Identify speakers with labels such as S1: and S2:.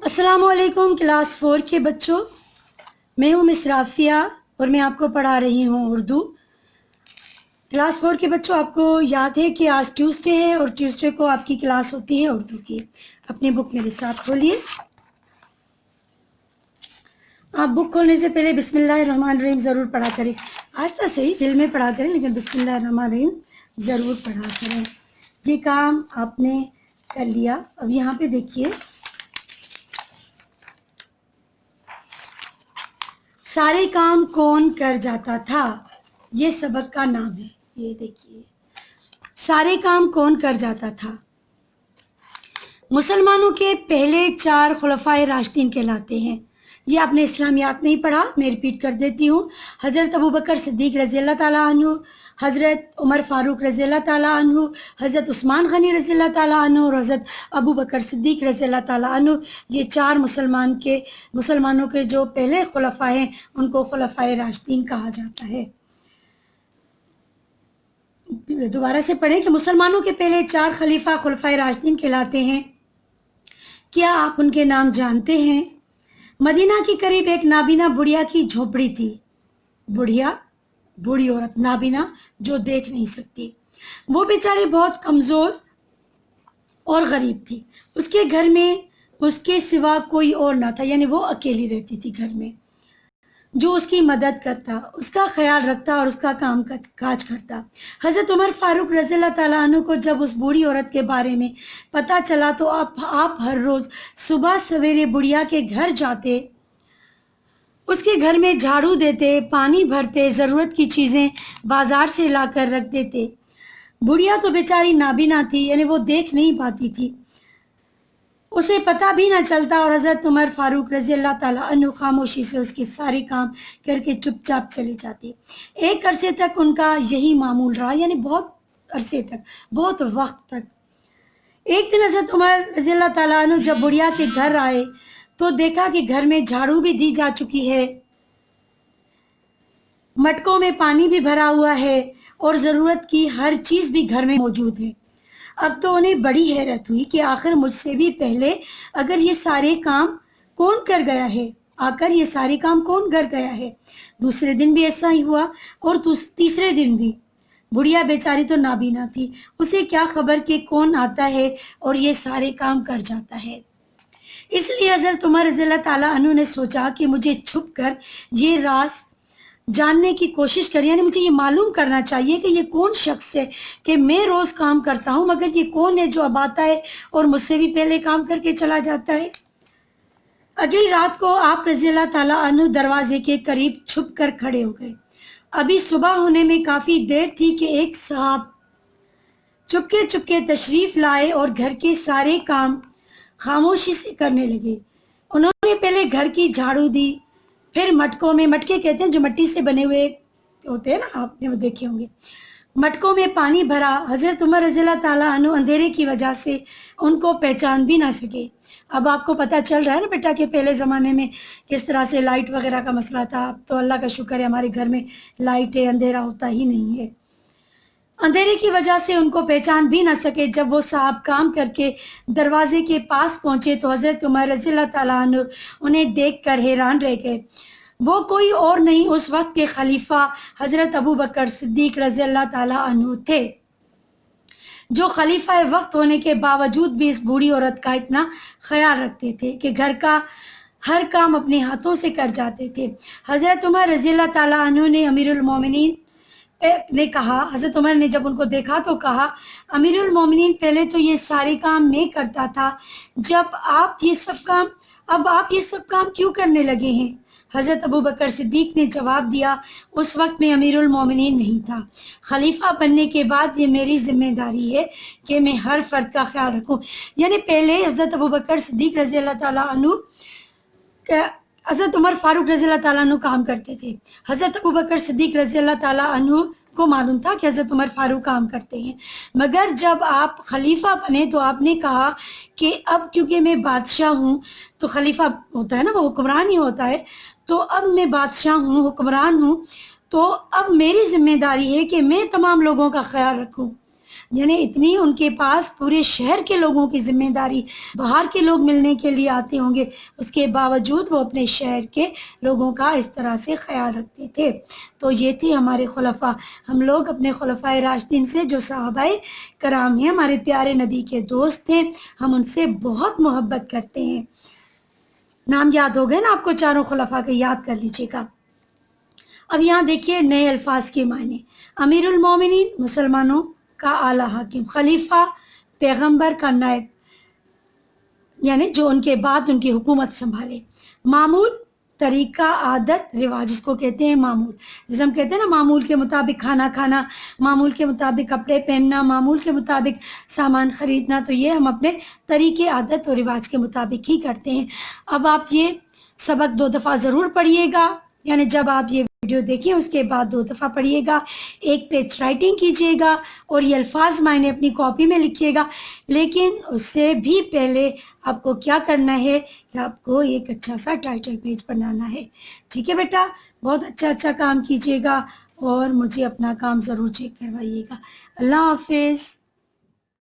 S1: السلام علیکم کلاس 4 کے بچوں، میں ہوں مس رافیہ اور میں آپ کو پڑھا رہی ہوں اردو۔ کلاس 4 کے بچوں، آپ کو یاد ہے کہ آج ٹیوزڈے ہے اور ٹیوزڈے کو آپ کی کلاس ہوتی ہے اردو کی۔ اپنی بک میرے ساتھ کھولیے۔ آپ بک کھولنے سے پہلے بسم اللہ الرحمن الرحیم ضرور پڑھا کریں۔ آہستہ صحیح دل میں پڑھا کریں، لیکن بسم اللہ الرحمن الرحیم ضرور پڑھا کریں۔ یہ کام آپ نے کر لیا۔ اب یہاں پہ دیکھیے، سارے کام کون کر جاتا تھا، یہ سبق کا نام ہے۔ یہ دیکھیے، سارے کام کون کر جاتا تھا۔ مسلمانوں کے پہلے 4 خلفائے راشدین کہلاتے ہیں۔ یہ آپ نے اسلامیات نہیں پڑھا، میں ریپیٹ کر دیتی ہوں۔ حضرت ابوبکر صدیق رضی اللہ تعالیٰ عنہ، حضرت عمر فاروق رضی اللہ تعالیٰ عنہ، حضرت عثمان غنی رضی اللہ تعالیٰ عنہ اور حضرت ابوبکر صدیق رضی اللہ تعالیٰ عنہ۔ یہ 4 مسلمانوں کے جو پہلے خلفاء ہیں ان کو خلفائے راشدین کہا جاتا ہے۔ دوبارہ سے پڑھیں کہ مسلمانوں کے پہلے 4 خلیفہ خلفائے راشدین کہلاتے ہیں۔ کیا آپ ان کے نام جانتے ہیں؟ مدینہ کے قریب ایک نابینا بڑھیا کی جھوپڑی تھی۔ بوڑھی عورت، نابینا جو دیکھ نہیں سکتی۔ وہ بیچاری بہت کمزور اور غریب تھی۔ اس کے گھر میں اس کے سوا کوئی اور نہ تھا، یعنی وہ اکیلی رہتی تھی گھر میں، جو اس کی مدد کرتا، اس کا خیال رکھتا اور اس کا کام کاج کرتا۔ حضرت عمر فاروق رضی اللہ تعالیٰ عنہ کو جب اس بوڑھی عورت کے بارے میں پتہ چلا تو آپ ہر روز صبح سویرے بڑھیا کے گھر جاتے، اس کے گھر میں جھاڑو دیتے، پانی بھرتے، ضرورت کی چیزیں بازار سے لا کر رکھ دیتے۔ بڑھیا تو بیچاری نابینا تھی، یعنی وہ دیکھ نہیں پاتی تھی، اسے پتہ بھی نہ چلتا، اور حضرت عمر فاروق رضی اللہ تعالیٰ عنہ خاموشی سے اس کے سارے کام کر کے چپ چاپ چلے جاتے۔ ایک عرصے تک ان کا یہی معمول رہا، یعنی بہت عرصے تک، بہت وقت تک۔ ایک دن حضرت عمر رضی اللہ تعالیٰ عنہ جب بڑھیا کے گھر آئے تو دیکھا کہ گھر میں جھاڑو بھی دی جا چکی ہے، مٹکوں میں پانی بھی بھرا ہوا ہے اور ضرورت کی ہر چیز بھی گھر میں موجود ہے۔ اب تو انہیں بڑی حیرت ہوئی کہ آخر مجھ سے بھی پہلے یہ سارے کام کون کر گیا ہے۔ دوسرے دن بھی ایسا ہی ہوا اور تیسرے دن بھی۔ بڑھیا بیچاری تو نابینا تھی، اسے کیا خبر کہ کون آتا ہے اور یہ سارے کام کر جاتا ہے۔ اس لیے حضرت عمر رضی اللہ تعالیٰ عنہ نے سوچا کہ مجھے چھپ کر یہ راز جاننے کی کوشش کری، یعنی مجھے یہ معلوم کرنا چاہیے کہ یہ کون شخص ہے کہ میں روز کام کرتا ہوں، مگر یہ کون ہے جو اب آتا ہے اور مجھ سے بھی پہلے کام کر کے چلا جاتا ہے۔ اگلی رات کو آپ رضی اللہ تعالیٰ عنہ دروازے کے قریب چھپ کر کھڑے ہو گئے۔ ابھی صبح ہونے میں کافی دیر تھی کہ ایک صاحب چپکے تشریف لائے اور گھر کے سارے کام خاموشی سے کرنے لگے۔ انہوں نے پہلے گھر کی جھاڑو دی، پھر مٹکے کہتے ہیں جو مٹی سے بنے ہوئے ہوتے ہیں نا، آپ نے وہ دیکھے ہوں گے، مٹکوں میں پانی بھرا۔ حضرت عمر رضی اللہ تعالیٰ عنہ اندھیرے کی وجہ سے ان کو پہچان بھی نہ سکے۔ اب آپ کو پتہ چل رہا ہے نا بیٹا کہ پہلے زمانے میں کس طرح سے لائٹ وغیرہ کا مسئلہ تھا۔ اب تو اللہ کا شکر ہے ہمارے گھر میں لائٹ ہے، اندھیرا ہوتا ہی نہیں ہے۔ اندھیرے کی وجہ سے ان کو پہچان بھی نہ سکے۔ جب وہ صاحب کام کر کے دروازے کے پاس پہنچے تو حضرت عمر رضی اللہ تعالیٰ عنہ انہیں دیکھ کر حیران رہ گئے۔ وہ کوئی اور نہیں، اس وقت کے خلیفہ حضرت ابوبکر صدیق رضی اللہ تعالیٰ عنہ تھے، جو خلیفہ وقت ہونے کے باوجود بھی اس بوڑھی عورت کا اتنا خیال رکھتے تھے کہ گھر کا ہر کام اپنے ہاتھوں سے کر جاتے تھے۔ حضرت عمر رضی اللہ تعالیٰ عنہ نے امیر المومنین نے کہا، حضرت عمر نے جب ان کو دیکھا تو کہا، امیر المومنین پہلے تو یہ سارے کام میں کرتا تھا، اب آپ یہ سب کام کیوں کرنے لگے ہیں؟ حضرت ابوبکر صدیق نے جواب دیا، اس وقت میں امیر المومنین نہیں تھا، خلیفہ بننے کے بعد یہ میری ذمہ داری ہے کہ میں ہر فرد کا خیال رکھوں۔ یعنی پہلے حضرت ابوبکر صدیق رضی اللہ تعالیٰ عنہ حضرت عمر فاروق رضی اللہ تعالیٰ عنہ کام کرتے تھے۔ حضرت ابوبکر صدیق رضی اللہ تعالیٰ عنہ کو معلوم تھا کہ حضرت عمر فاروق کام کرتے ہیں، مگر جب آپ خلیفہ بنے تو آپ نے کہا کہ اب کیونکہ میں بادشاہ ہوں، تو خلیفہ ہوتا ہے نا، وہ حکمران ہی ہوتا ہے، تو اب میں بادشاہ ہوں، حکمران ہوں، تو اب میری ذمہ داری ہے کہ میں تمام لوگوں کا خیال رکھوں۔ یعنی اتنی ان کے پاس پورے شہر کے لوگوں کی ذمہ داری، باہر کے لوگ ملنے کے لیے آتے ہوں گے، اس کے باوجود وہ اپنے شہر کے لوگوں کا اس طرح سے خیال رکھتے تھے۔ تو یہ تھی ہمارے خلفاء۔ ہم لوگ اپنے خلفائے راشدین سے جو صحابہ کرام ہیں، ہمارے پیارے نبی کے دوست ہیں، ہم ان سے بہت محبت کرتے ہیں۔ نام یاد ہو گئے نا آپ کو چاروں خلفاء کے، یاد کر لیجیے گا۔ اب یہاں دیکھیے نئے الفاظ کے معنی۔ امیر المومنین مسلمانوں کا اعلیٰ حاکم، خلیفہ پیغمبر کا نائب، یعنی جو ان کے بعد ان کی حکومت سنبھالے۔ معمول طریقہ، عادت، رواج، اس کو کہتے ہیں معمول۔ جیسے ہم کہتے ہیں نا معمول کے مطابق کھانا کھانا، معمول کے مطابق کپڑے پہننا، معمول کے مطابق سامان خریدنا، تو یہ ہم اپنے طریقے، عادت اور رواج کے مطابق ہی کرتے ہیں۔ اب آپ یہ سبق 2 دفعہ ضرور پڑھیے گا، یعنی جب آپ یہ ویڈیو دیکھیں اس کے بعد 2 دفعہ پڑھیے گا، 1 پیج رائٹنگ کیجیے گا اور یہ الفاظ معنی اپنی کاپی میں لکھیے گا۔ لیکن اس سے بھی پہلے آپ کو کیا کرنا ہے کہ آپ کو ایک اچھا سا ٹائٹل پیج بنانا ہے۔ ٹھیک ہے بیٹا، بہت اچھا کام کیجیے گا اور مجھے اپنا کام ضرور چیک کروائیے گا۔ اللہ حافظ۔